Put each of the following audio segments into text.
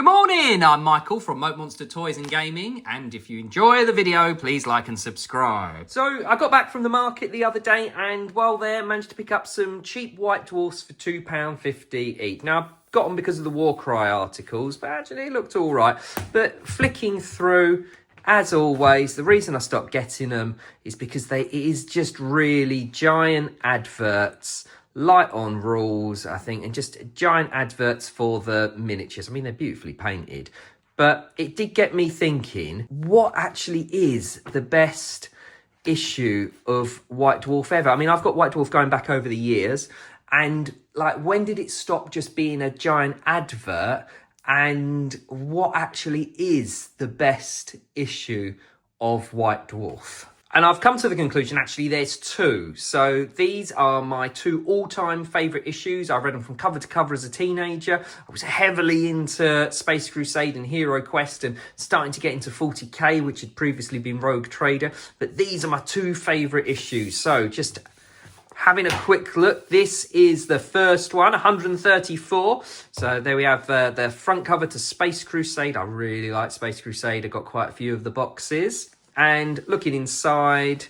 morning, I'm Michael from Moat Monster Toys and Gaming, and if you enjoy the video, please like and subscribe. So I got back from the market the other day, and while there, managed to pick up some cheap white dwarfs for £2.50 each. Now, I got them because of the Warcry articles, but actually it looked all right. But flicking through, as always, the reason I stopped getting them is because it is just really giant adverts, light on rules, I think, and just giant adverts for the miniatures. I mean, they're beautifully painted, but it did get me thinking, what actually is the best issue of White Dwarf ever? I mean, I've got White Dwarf going back over the years, and like, when did it stop just being a giant advert? And what actually is the best issue of White Dwarf? And I've come to the conclusion, actually, there's two. So these are my two all-time favourite issues. I read them from cover to cover as a teenager. I was heavily into Space Crusade and Heroquest and starting to get into 40k, which had previously been Rogue Trader. But these are my two favourite issues. So just having a quick look, this is the first one, 134. So there we have the front cover to Space Crusade. I really like Space Crusade. I got quite a few of the boxes. And looking inside,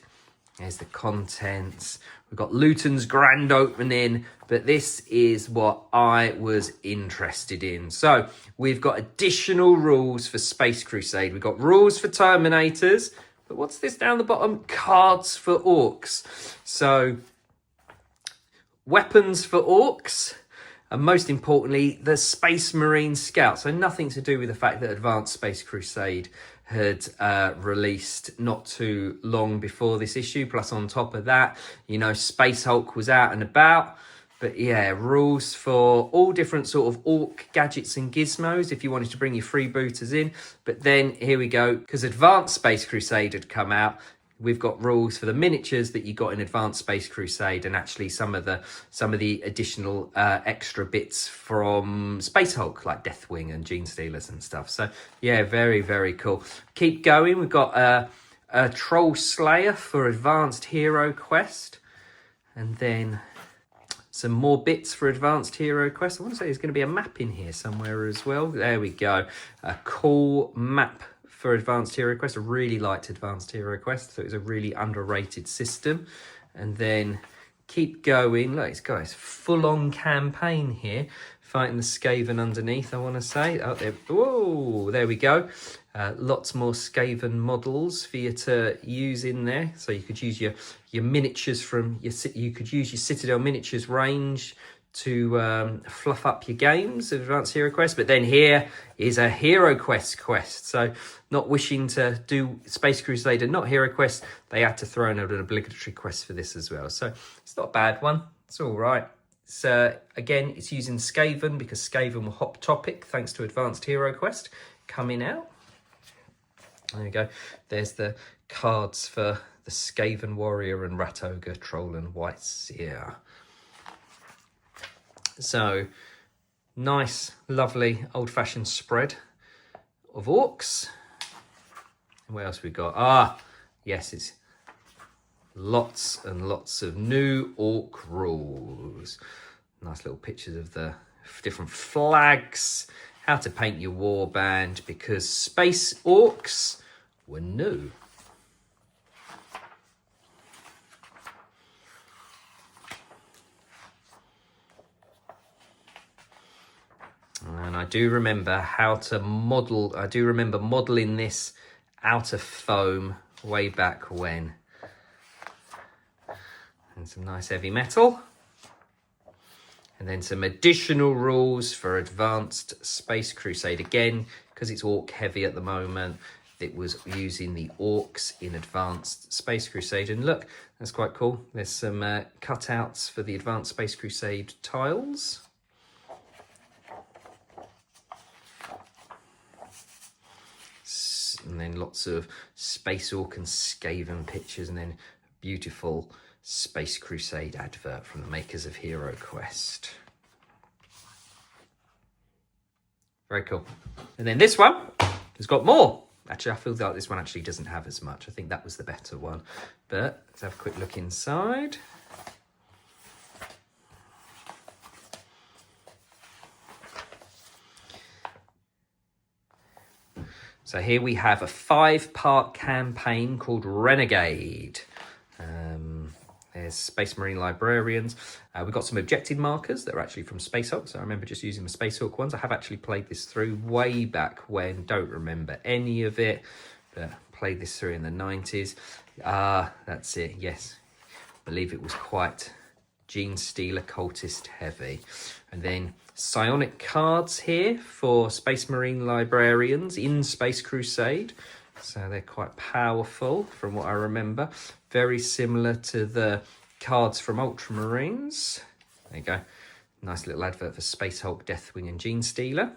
there's the contents. We've got Luton's grand opening, but this is what I was interested in. So we've got additional rules for Space Crusade. We've got rules for Terminators, but what's this down the bottom? Cards for Orcs. So weapons for Orcs, and most importantly, the Space Marine Scout. So nothing to do with the fact that Advanced Space Crusade had released not too long before this issue. Plus, on top of that, you know, Space Hulk was out and about. But yeah, rules for all different sort of Orc gadgets and gizmos if you wanted to bring your freebooters in. But then here we go, because Advanced Space Crusade had come out. We've got rules for the miniatures that you got in Advanced Space Crusade, and actually some of the additional extra bits from Space Hulk, like Deathwing and Gene Stealers and stuff. So yeah, very, very cool. Keep going. We've got a Troll Slayer for Advanced Heroquest, and then some more bits for Advanced Heroquest. I want to say there's going to be a map in here somewhere as well. There we go. A cool map for Advanced Heroquest. I really liked Advanced Heroquest, so it was a really underrated system. And then keep going. Look, it's got a full-on campaign here, fighting the Skaven underneath, I want to say. Oh, there, whoa, there we go. Lots more Skaven models for you to use in there. So you could use your miniatures from you could use your Citadel miniatures range to fluff up your games of Advanced Heroquest. But then here is a Heroquest quest. So not wishing to do Space Crusade and not Heroquest, they had to throw in an obligatory quest for this as well. So it's not a bad one. It's all right. So again, it's using Skaven because Skaven were hot topic thanks to Advanced Heroquest coming out. There you go. There's the cards for the Skaven Warrior and Rat Ogre, Troll and White Seer. So, nice, lovely, old-fashioned spread of Orcs. What else we got? Ah, yes, it's lots and lots of new Orc rules. Nice little pictures of the different flags, how to paint your warband, because Space Orcs were new. And I do remember how to model. I do remember modelling this out of foam way back when. And some nice heavy metal. And then some additional rules for Advanced Space Crusade. Again, because it's Orc heavy at the moment, it was using the Orcs in Advanced Space Crusade. And look, that's quite cool. There's some cutouts for the Advanced Space Crusade tiles. And then lots of Space Orc and Skaven pictures, and then beautiful Space Crusade advert from the makers of Heroquest. Very cool. And then this one has got more. Actually, I feel like this one actually doesn't have as much. I think that was the better one. But let's have a quick look inside. So here we have a 5-part campaign called Renegade. There's Space Marine Librarians. We've got some objective markers that are actually from Space Hulk. So I remember just using the Space Hulk ones. I have actually played this through way back when. Don't remember any of it, but played this through in the 90s. That's it, yes. I believe it was quite Gene Stealer cultist heavy. And then psionic cards here for Space Marine Librarians in Space Crusade. So they're quite powerful from what I remember. Very similar to the cards from Ultramarines. There you go. Nice little advert for Space Hulk, Deathwing and Gene Stealer.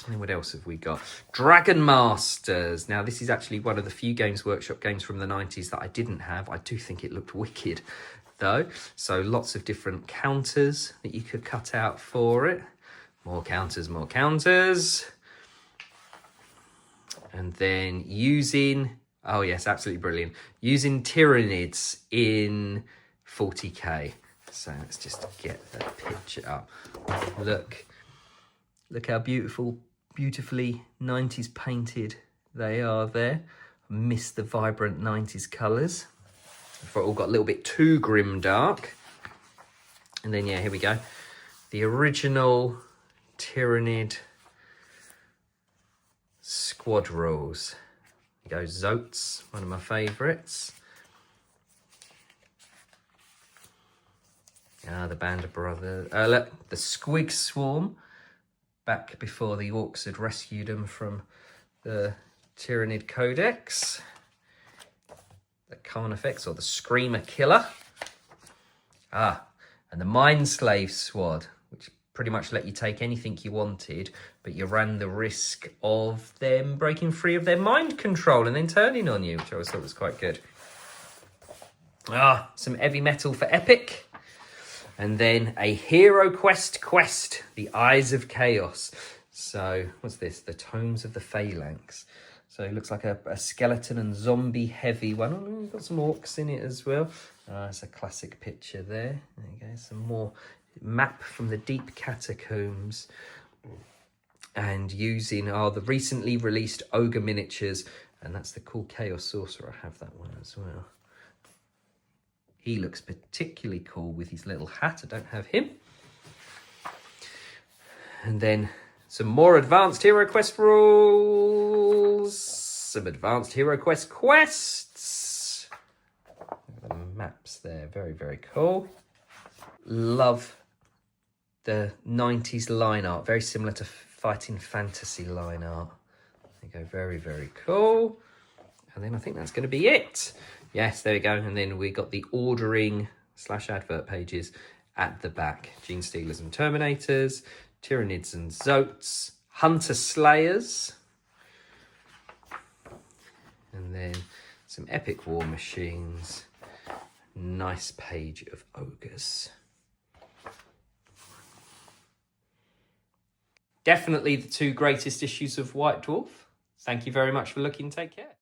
And then what else have we got? Dragon Masters. Now this is actually one of the few Games Workshop games from the 90s that I didn't have. I do think it looked wicked though. So lots of different counters that you could cut out for it. More counters, more counters. And then using, oh yes, absolutely brilliant. Using Tyranids in 40k. So let's just get that picture up. Look how beautifully 90s painted they are there. I miss the vibrant 90s colours. It all got a little bit too grim dark. And then yeah, here we go. The original Tyranid squad rules. There you go, Zotes, one of my favourites. The Band of Brothers. Look, the Squig Swarm, back before the Orcs had rescued them from the Tyranid Codex. The Carnifex, or the Screamer Killer. And the Mind Slave Squad, which pretty much let you take anything you wanted, but you ran the risk of them breaking free of their mind control and then turning on you, which I always thought was quite good. Some heavy metal for epic. And then a Heroquest quest, the Eyes of Chaos. So what's this? The Tomes of the Phalanx. So it looks like a skeleton and zombie heavy one. Oh, we've got some orcs in it as well. It's a classic picture there. There you go. Some more map from the deep catacombs. And using the recently released Ogre miniatures. And that's the cool Chaos Sorcerer. I have that one as well. He looks particularly cool with his little hat. I don't have him. And then some more advanced HeroQuest rules. Some advanced HeroQuest quests. Look at the maps there. Very, very cool. Love the 90s line art. Very similar to Fighting Fantasy line art. There you go. Very, very cool. And then I think that's going to be it. Yes, there we go. And then we got the ordering / advert pages at the back. Gene Stealers and Terminators, Tyranids and Zotes, Hunter Slayers, and then some epic war machines. Nice page of ogres. Definitely the 2 greatest issues of White Dwarf. Thank you very much for looking. Take care.